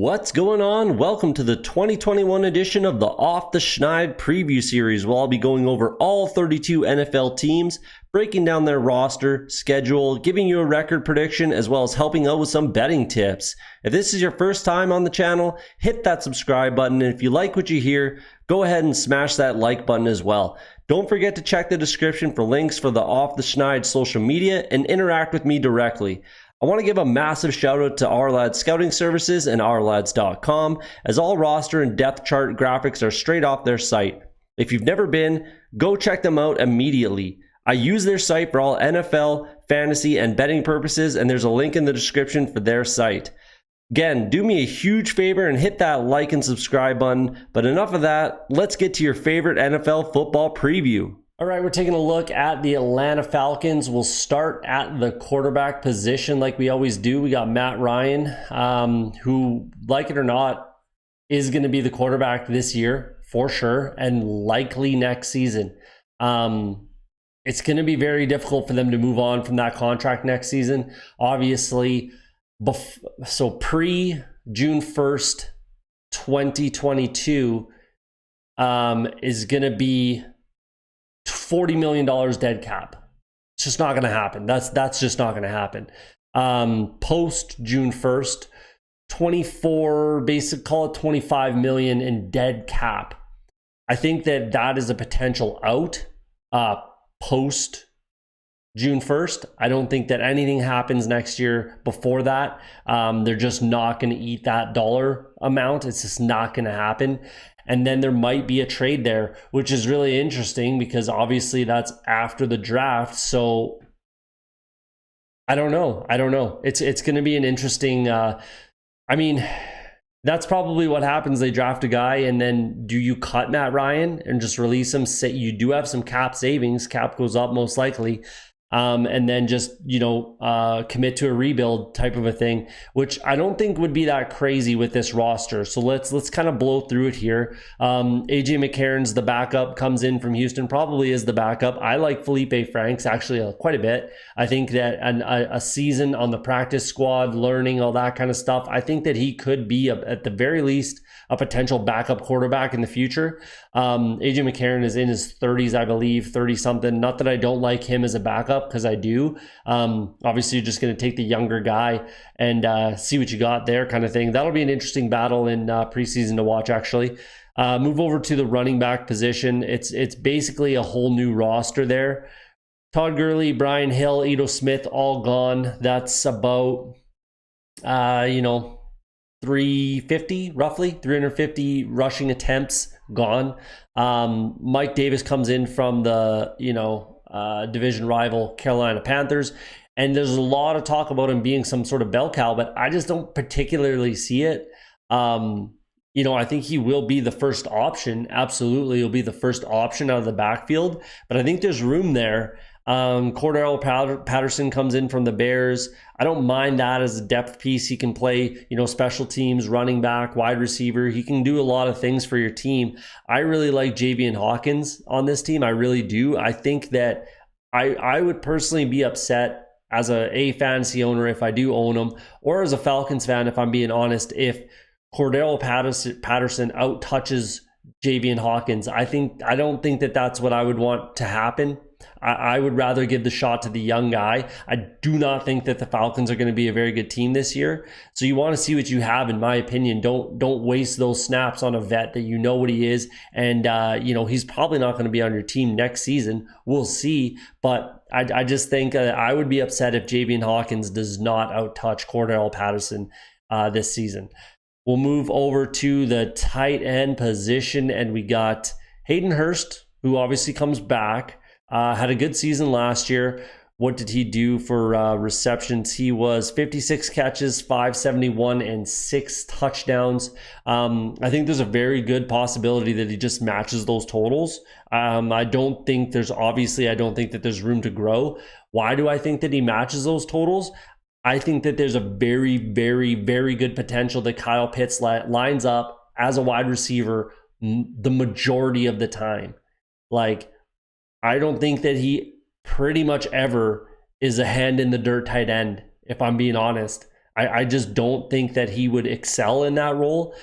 What's going on? Welcome to the 2021 edition of the Off the Schneid preview series, where I'll be going over all 32 NFL teams, breaking down their roster, schedule, giving you a record prediction, as well as helping out with some betting tips. If this is your first time on the channel, hit that subscribe button, and if you like what you hear, go ahead and smash that like button as well. Don't forget to check the description for links for the Off the Schneid social media and interact with me directly. I want to give a massive shout out to OurLads Scouting Services and OurLads.com, as all roster and depth chart graphics are straight off their site. If you've never been, go check them out immediately. I use their site for all NFL, fantasy, and betting purposes, and there's a link in the description for their site. Again, do me a huge favor and hit that like and subscribe button, but enough of that, let's get to your favorite NFL football preview. All right, we're taking a look at the Atlanta Falcons. We'll start at the quarterback position like we always do. We got Matt Ryan, who, like it or not, is going to be the quarterback this year for sure, and likely next season. It's going to be very difficult for them to move on from that contract next season. Obviously, so pre-June 1st, 2022 is going to be $40 million dead cap. It's just not going to happen. That's just not going to happen. Post June 1st, 24, basic, call it 25 million in dead cap. I think that is a potential out post June 1st. I don't think that anything happens next year before that. They're just not going to eat that dollar amount. It's just not going to happen. And then there might be a trade there, which is really interesting because obviously that's after the draft. So I don't know. It's going to be an interesting, that's probably what happens. They draft a guy, and then do you cut Matt Ryan and just release him? Say you do have some cap savings. Cap goes up most likely. And then just, commit to a rebuild type of a thing, which I don't think would be that crazy with this roster. So let's kind of blow through it here. AJ McCarron's the backup, comes in from Houston, probably is the backup. I like Felipe Franks actually quite a bit. I think that a season on the practice squad, learning all that kind of stuff, I think that he could be at the very least a potential backup quarterback in the future. AJ McCarron is in his 30s, I believe, 30 something. Not that I don't like him as a backup, because I do. Obviously, you're just going to take the younger guy and see what you got there, kind of thing. That'll be an interesting battle in preseason to watch, actually. Move over to the running back position. It's basically a whole new roster there. Todd Gurley, Brian Hill, Ito Smith, all gone. That's about, 350, roughly 350 rushing attempts gone. Mike Davis comes in from the, division rival Carolina Panthers. And there's a lot of talk about him being some sort of bell cow, but I just don't particularly see it. I think he will be the first option. Absolutely, he'll be the first option out of the backfield. But I think there's room there. Cordell Patterson comes in from the Bears. I don't mind that as a depth piece. He can play, special teams, running back, wide receiver. He can do a lot of things for your team. I really like Javian Hawkins on this team. I really do. I think that I would personally be upset as a fantasy owner if I do own him, or as a Falcons fan, if I'm being honest, if Cordell Patterson out touches Javian Hawkins. I don't think that that's what I would want to happen. I would rather give the shot to the young guy. I do not think that the Falcons are going to be a very good team this year. So you want to see what you have, in my opinion. Don't waste those snaps on a vet that you know what he is. And, he's probably not going to be on your team next season. We'll see. But I just think I would be upset if Javian Hawkins does not outtouch Cordell Patterson this season. We'll move over to the tight end position, and we got Hayden Hurst, who obviously comes back. Had a good season last year. What did he do for receptions? He was 56 catches, 571, and 6 touchdowns. I think there's a very good possibility that he just matches those totals. I don't think that there's room to grow. Why do I think that he matches those totals? I think that there's a very, very, very good potential that Kyle Pitts lines up as a wide receiver the majority of the time. I don't think that he pretty much ever is a hand in the dirt tight end, if I'm being honest. I just don't think that he would excel in that role.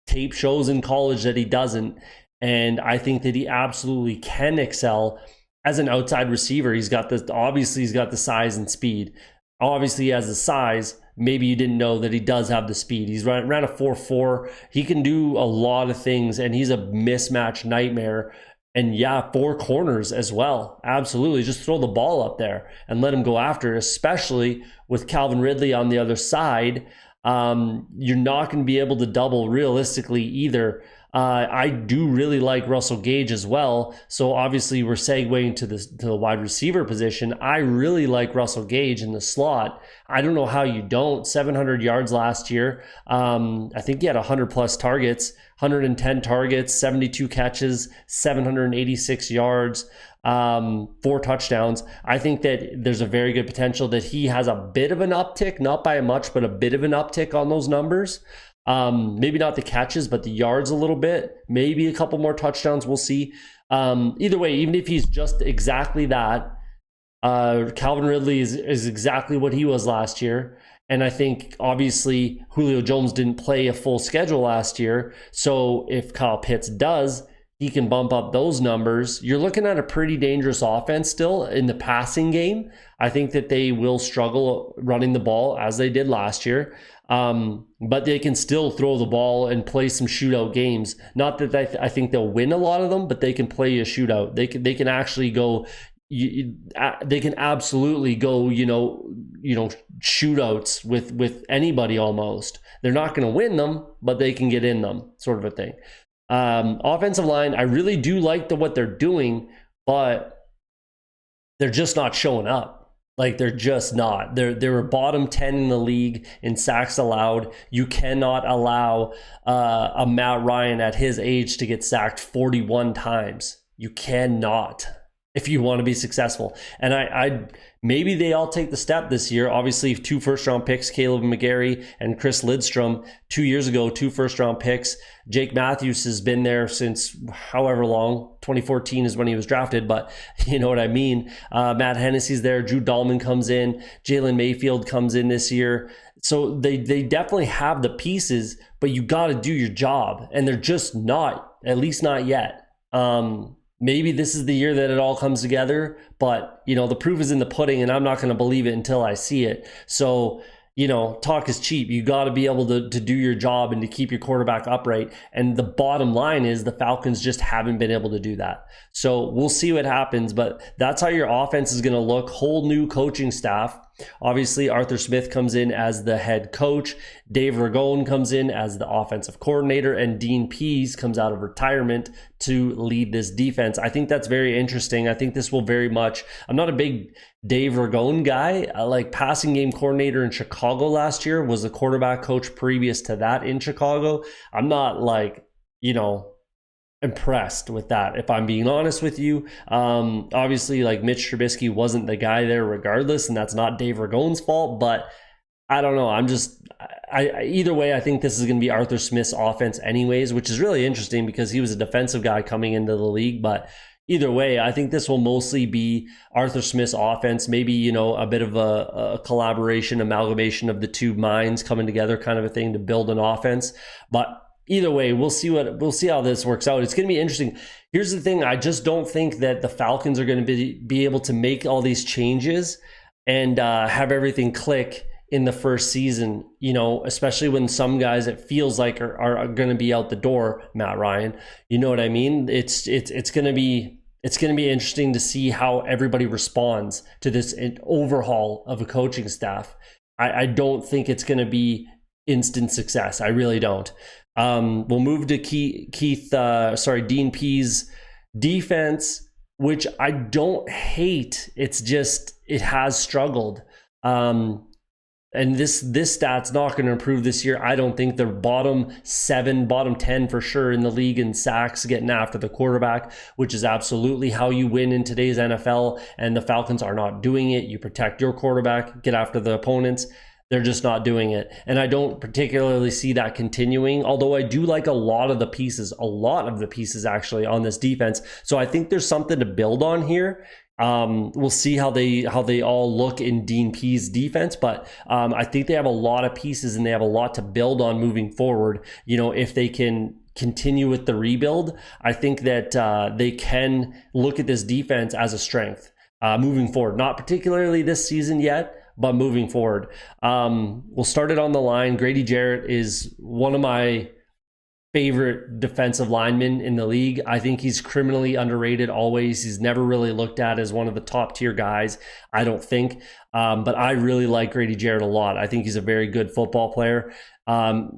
Tape shows in college that he doesn't. And I think that he absolutely can excel as an outside receiver. Obviously he's got the size and speed. Obviously he has the size. Maybe you didn't know that he does have the speed. He's ran a 4.4. He can do a lot of things, and he's a mismatch nightmare. And yeah, 4 corners as well. Absolutely. Just throw the ball up there and let him go after it, especially with Calvin Ridley on the other side. You're not going to be able to double realistically either. I do really like Russell Gage as well. So obviously we're segueing to the wide receiver position. I really like Russell Gage in the slot. I don't know how you don't. 700 yards last year. I think he had 100 plus targets, 110 targets, 72 catches, 786 yards, 4 touchdowns. I think that there's a very good potential that he has a bit of an uptick, not by much, but a bit of an uptick on those numbers. Maybe not the catches, but the yards a little bit, maybe a couple more touchdowns. We'll see. Either way, even if he's just exactly that, Calvin Ridley is exactly what he was last year. And I think obviously Julio Jones didn't play a full schedule last year. So if Kyle Pitts does, he can bump up those numbers. You're looking at a pretty dangerous offense still in the passing game. I think that they will struggle running the ball as they did last year. But they can still throw the ball and play some shootout games. Not that I think they'll win a lot of them, but they can play a shootout. They can actually go. They can absolutely go. Shootouts with anybody almost. They're not going to win them, but they can get in them, sort of a thing. Offensive line, I really do like what they're doing, but they're just not showing up. Like, they're just not. They were bottom 10 in the league in sacks allowed. You cannot allow a Matt Ryan at his age to get sacked 41 times. You cannot, if you want to be successful. And I maybe they all take the step this year. Obviously, 2 first-round picks, Caleb McGarry and Chris Lidstrom. 2 years ago, 2 first-round picks. Jake Matthews has been there since however long. 2014 is when he was drafted, but you know what I mean. Matt Hennessy's there. Drew Dahlman comes in. Jalen Mayfield comes in this year. So they definitely have the pieces, but you got to do your job. And they're just not, at least not yet. Maybe this is the year that it all comes together, but the proof is in the pudding, and I'm not going to believe it until I see it. So, talk is cheap. You got to be able to do your job and to keep your quarterback upright. And the bottom line is the Falcons just haven't been able to do that. So we'll see what happens, but that's how your offense is going to look. Whole new coaching staff. Obviously, Arthur Smith comes in as the head coach. Dave Ragone comes in as the offensive coordinator, and Dean Pease comes out of retirement to lead this defense. I think that's very interesting. I think this will very much, I'm not a big Dave Ragone guy. Like, passing game coordinator in Chicago last year, was the quarterback coach previous to that in Chicago. I'm not impressed with that, if I'm being honest with you. Obviously, Mitch Trubisky wasn't the guy there regardless, and that's not Dave Ragone's fault, but I don't know. Either way, I think this is going to be Arthur Smith's offense anyways, which is really interesting because he was a defensive guy coming into the league. But either way, I think this will mostly be Arthur Smith's offense, maybe, a bit of a collaboration, amalgamation of the two minds coming together kind of a thing to build an offense. But either way, we'll see how this works out. It's going to be interesting. Here's the thing. I just don't think that the Falcons are going to be able to make all these changes and have everything click in the first season, especially when some guys it feels like are going to be out the door. Matt Ryan, you know what I mean? It's going to be interesting to see how everybody responds to this overhaul of a coaching staff. I don't think it's going to be instant success. I really don't. We'll move to Dean Pease defense, which I don't hate. It's just, it has struggled. And this stat's not going to improve this year. I don't think they're bottom 7, bottom 10 for sure in the league in sacks getting after the quarterback, which is absolutely how you win in today's NFL. And the Falcons are not doing it. You protect your quarterback, get after the opponents. They're just not doing it. And I don't particularly see that continuing, although I do like a lot of the pieces actually on this defense. So I think there's something to build on here. We'll see how they all look in Dean Pease defense, but I think they have a lot of pieces and they have a lot to build on moving forward. You know, if they can continue with the rebuild, I think that they can look at this defense as a strength moving forward. Not particularly this season yet, but moving forward. We'll start it on the line. Grady Jarrett is one of my favorite defensive linemen in the league. I think he's criminally underrated always. He's never really looked at as one of the top tier guys, I don't think. But I really like Grady Jarrett a lot. I think he's a very good football player.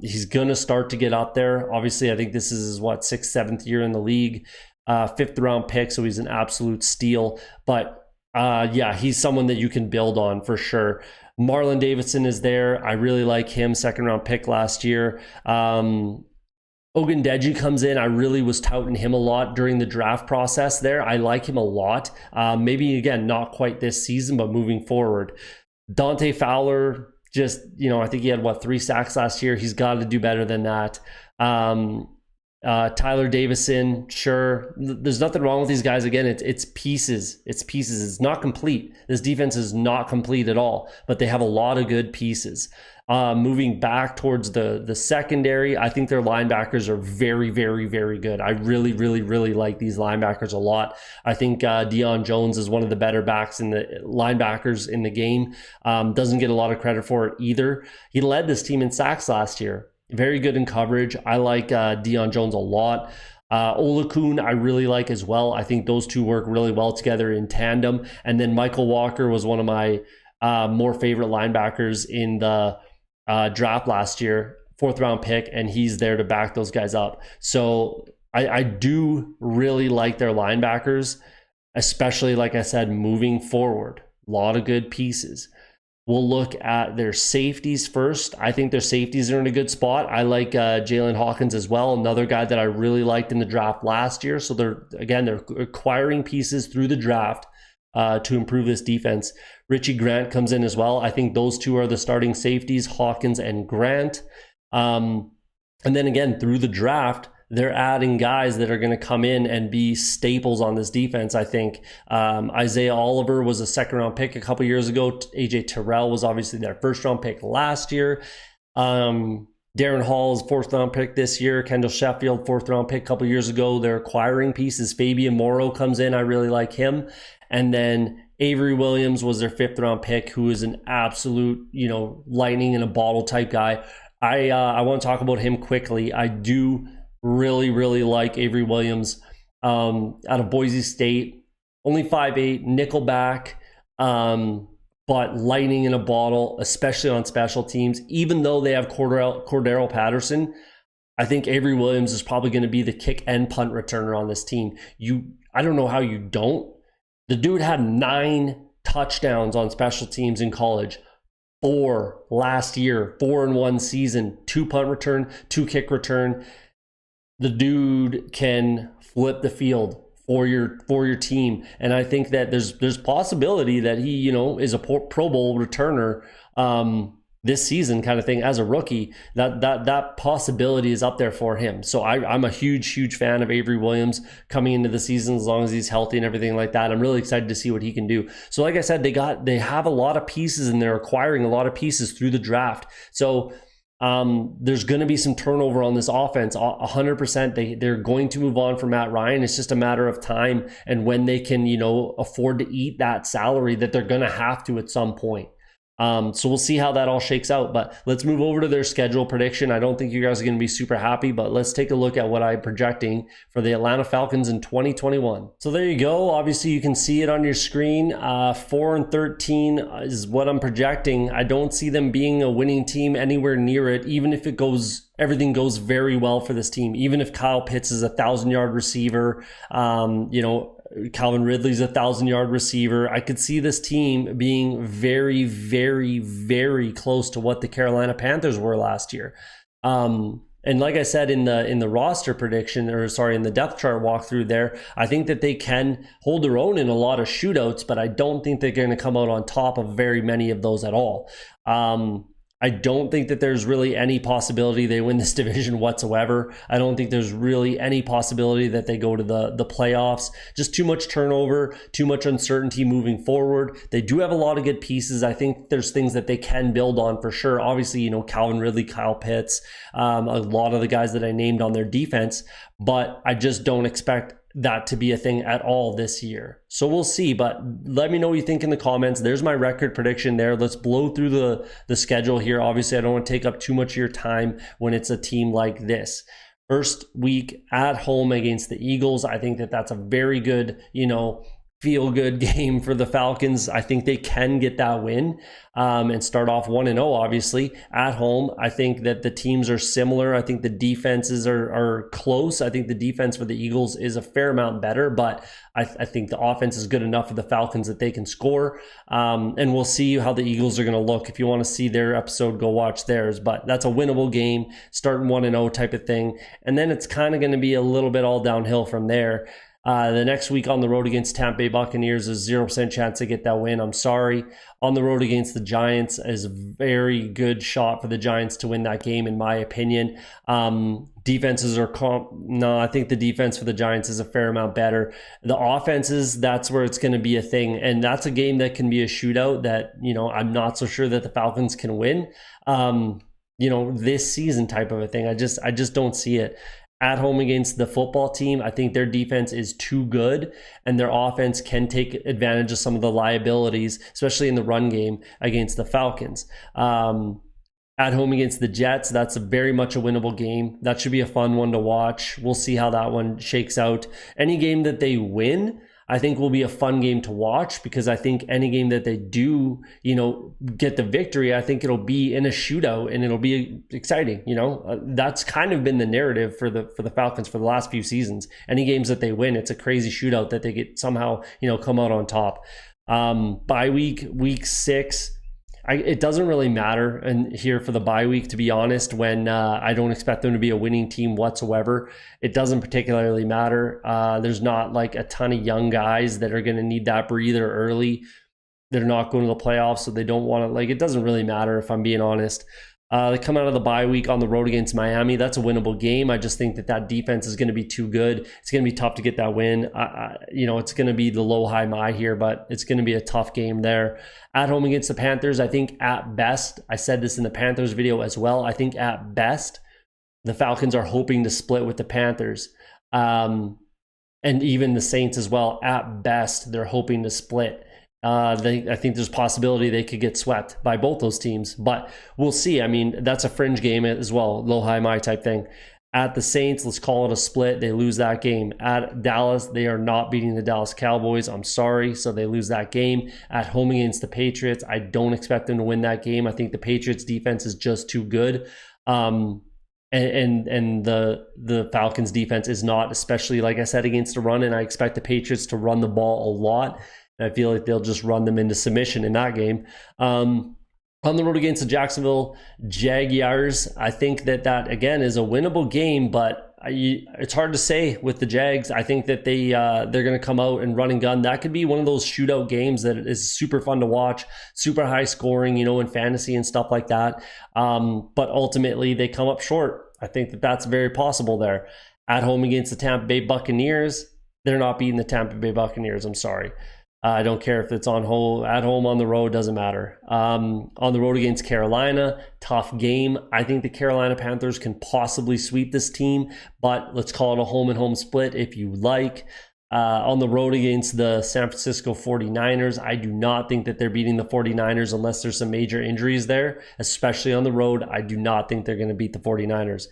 He's going to start to get up there. Obviously, I think this is his, 6th, 7th year in the league. 5th round pick, so he's an absolute steal. But yeah, he's someone that you can build on for sure. Marlon Davidson is there. I really like him, 2nd round pick last year. Ogundeji comes in. I really was touting him a lot during the draft process there. I like him a lot. Maybe, again, not quite this season, but moving forward. Dante Fowler, just, I think he had, 3 sacks last year. He's got to do better than that. Tyler Davison, sure. There's nothing wrong with these guys. Again, it's pieces. It's pieces. It's not complete. This defense is not complete at all, but they have a lot of good pieces. Moving back towards the secondary, I think their linebackers are very, very, very good. I really, really, really like these linebackers a lot. I think Deion Jones is one of the better backs in the linebackers in the game. Doesn't get a lot of credit for it either. He led this team in sacks last year. Very good in coverage. I like Deion Jones a lot. Olakun, I really like as well. I think those two work really well together in tandem. And then Michael Walker was one of my more favorite linebackers in the draft last year, 4th round pick, and he's there to back those guys up. So I do really like their linebackers, especially, like I said, moving forward. A lot of good pieces. We'll look at their safeties first. I think their safeties are in a good spot. I like Jalen Hawkins as well, another guy that I really liked in the draft last year. So they're acquiring pieces through the draft to improve this defense. Richie Grant comes in as well. I think those two are the starting safeties, Hawkins and Grant. And then again, through the draft, they're adding guys that are going to come in and be staples on this defense. I think Isaiah Oliver was a 2nd round pick a couple years ago. AJ Terrell was obviously their 1st round pick last year. Darren Hall is 4th round pick this year. Kendall Sheffield, 4th round pick a couple years ago. They're acquiring pieces. Fabian Morrow comes in. I really like him. And then Avery Williams was their 5th round pick, who is an absolute, lightning in a bottle type guy. I want to talk about him quickly. I do really, really like Avery Williams out of Boise State. Only 5'8", nickelback, but lightning in a bottle, especially on special teams. Even though they have Cordero Patterson, I think Avery Williams is probably going to be the kick and punt returner on this team. I don't know how you don't. The dude had 9 touchdowns on special teams in college. 4 last year, 4 in one season, 2 punt return, 2 kick return. The dude can flip the field for your team, and I think that there's possibility that he is a Pro Bowl returner this season, kind of thing, as a rookie. That possibility is up there for him. So I'm a huge fan of Avery Williams coming into the season, as long as he's healthy and everything like that. I'm really excited to see what he can do. So like I said, they have a lot of pieces, and they're acquiring a lot of pieces through the draft. So there's going to be some turnover on this offense. 100%. They're going to move on from Matt Ryan. It's just a matter of time and when they can, afford to eat that salary that they're going to have to at some point. So we'll see how that all shakes out, but let's move over to their schedule prediction. I don't think you guys are going to be super happy, but let's take a look at what I'm projecting for the Atlanta Falcons in 2021. So there you go. Obviously you can see it on your screen. 4-13 is what I'm projecting. I don't see them being a winning team anywhere near it, even if everything goes very well for this team. Even if Kyle Pitts is a 1,000-yard receiver, Calvin Ridley's a 1,000-yard receiver. I could see this team being very, very, very close to what the Carolina Panthers were last year. And like I said in the roster prediction, in the depth chart walkthrough there, I think that they can hold their own in a lot of shootouts, but I don't think they're going to come out on top of very many of those at all. I don't think that there's really any possibility they win this division whatsoever. I don't think there's really any possibility that they go to the playoffs. Just too much turnover, too much uncertainty moving forward. They do have a lot of good pieces. I think there's things that they can build on for sure. Obviously, Calvin Ridley, Kyle Pitts, a lot of the guys that I named on their defense, but I just don't expect that to be a thing at all this year. So we'll see, but let me know what you think in the comments. There's my record prediction there. Let's blow through the schedule here. Obviously, I don't want to take up too much of your time when it's a team like this. First week at home against the Eagles. I think that that's a very good, feel-good game for the Falcons. I think they can get that win and start off 1-0, obviously, at home. I think that the teams are similar. I think the defenses are close. I think the defense for the Eagles is a fair amount better, but I think the offense is good enough for the Falcons that they can score. And we'll see how the Eagles are going to look. If you want to see their episode, go watch theirs. But that's a winnable game, starting 1-0 type of thing. And then it's kind of going to be a little bit all downhill from there. The next week on the road against Tampa Bay Buccaneers is 0% chance to get that win. I'm sorry. On the road against the Giants is a very good shot for the Giants to win that game, in my opinion. Defenses are no, I think the defense for the Giants is a fair amount better. The offenses, that's where it's going to be a thing. And that's a game that can be a shootout that, I'm not so sure that the Falcons can win, this season type of a thing. I just don't see it. At home against the football team, I think their defense is too good and their offense can take advantage of some of the liabilities, especially in the run game against the Falcons. At home against the Jets, that's very much a winnable game. That should be a fun one to watch. We'll see how that one shakes out. Any game that they win, I think will be a fun game to watch, because I think any game that they do, get the victory, I think it'll be in a shootout and it'll be exciting. That's kind of been the narrative for the Falcons for the last few seasons. Any games that they win, it's a crazy shootout that they get somehow, come out on top. Bye week 6. It doesn't really matter and here for the bye week, to be honest, when I don't expect them to be a winning team whatsoever. It doesn't particularly matter. There's not like a ton of young guys that are going to need that breather early. They're not going to the playoffs, so they don't want to, it doesn't really matter if I'm being honest. They come out of the bye week on the road against Miami. That's a winnable game. I just think that defense is going to be too good. It's going to be tough to get that win. It's going to be the low, high, my here, but it's going to be a tough game there. At home against the Panthers, I think at best, I said this in the Panthers video as well, I think at best, the Falcons are hoping to split with the Panthers. And even the Saints as well. At best, they're hoping to split. I think there's a possibility they could get swept by both those teams, but we'll see. I mean, that's a fringe game as well, low, high, my type thing. At the Saints, let's call it a split. They lose that game. At Dallas, they are not beating the Dallas Cowboys. I'm sorry, so they lose that game. At home against the Patriots, I don't expect them to win that game. I think the Patriots defense is just too good. And the Falcons defense is not, especially like I said, against the run, and I expect the Patriots to run the ball a lot. I feel like they'll just run them into submission in that game. On the road against the Jacksonville Jaguars, I think that again is a winnable game, but it's hard to say with the Jags. I think that they're going to come out and run and gun. That could be one of those shootout games that is super fun to watch, super high scoring, in fantasy and stuff like that. But ultimately they come up short. I think that that's very possible there. At home against the Tampa Bay Buccaneers, they're not beating the Tampa Bay Buccaneers. I'm sorry. I don't care if it's at home, on the road, doesn't matter. On the road against Carolina, tough game. I think the Carolina Panthers can possibly sweep this team, but let's call it a home and home split if you like. On the road against the San Francisco 49ers, I do not think that they're beating the 49ers unless there's some major injuries there, especially on the road. I do not think they're going to beat the 49ers.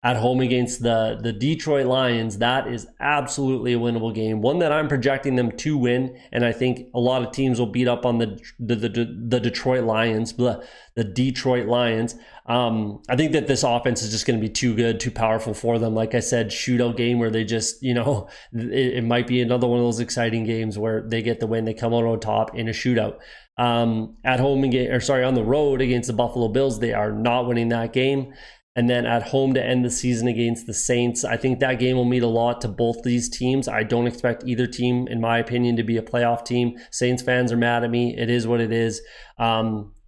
At home against the Detroit Lions, that is absolutely a winnable game. One that I'm projecting them to win, and I think a lot of teams will beat up on the Detroit Lions. The Detroit Lions. I think that this offense is just going to be too good, too powerful for them. Like I said, shootout game where they just, it might be another one of those exciting games where they get the win, they come out on top in a shootout. At home on the road against the Buffalo Bills, they are not winning that game. And then at home to end the season against the Saints, I think that game will mean a lot to both these teams. I don't expect either team, in my opinion, to be a playoff team. Saints fans are mad at me. It is what it is.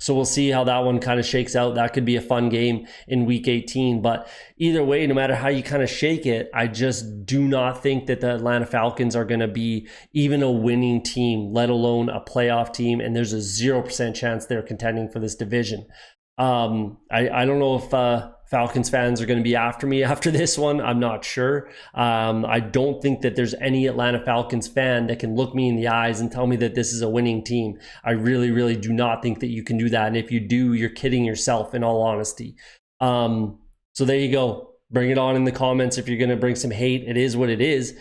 So we'll see how that one kind of shakes out. That could be a fun game in week 18. But either way, no matter how you kind of shake it, I just do not think that the Atlanta Falcons are going to be even a winning team, let alone a playoff team. And there's a 0% chance they're contending for this division. I don't know if Falcons fans are going to be after me after this one. I'm not sure. I don't think that there's any Atlanta Falcons fan that can look me in the eyes and tell me that this is a winning team. I really, really do not think that you can do that. And if you do, you're kidding yourself, in all honesty. So there you go. Bring it on in the comments if you're going to bring some hate. It is what it is.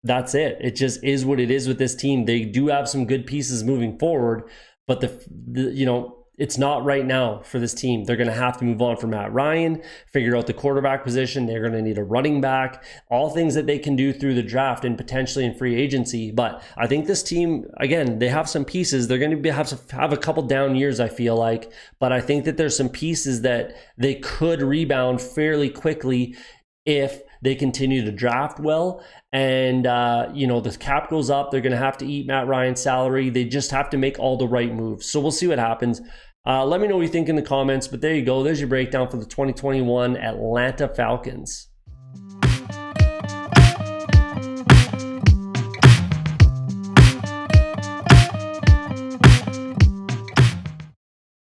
That's it. It just is what it is with this team. They do have some good pieces moving forward, but it's not right now for this team. They're going to have to move on from Matt Ryan, figure out the quarterback position. They're going to need a running back, all things that they can do through the draft and potentially in free agency. But I think this team, again, they have some pieces. They're going to have a couple down years, I feel like. But I think that there's some pieces that they could rebound fairly quickly if they continue to draft well. And, the cap goes up. They're going to have to eat Matt Ryan's salary. They just have to make all the right moves. So we'll see what happens. Let me know what you think in the comments. But there you go. There's your breakdown for the 2021 Atlanta Falcons.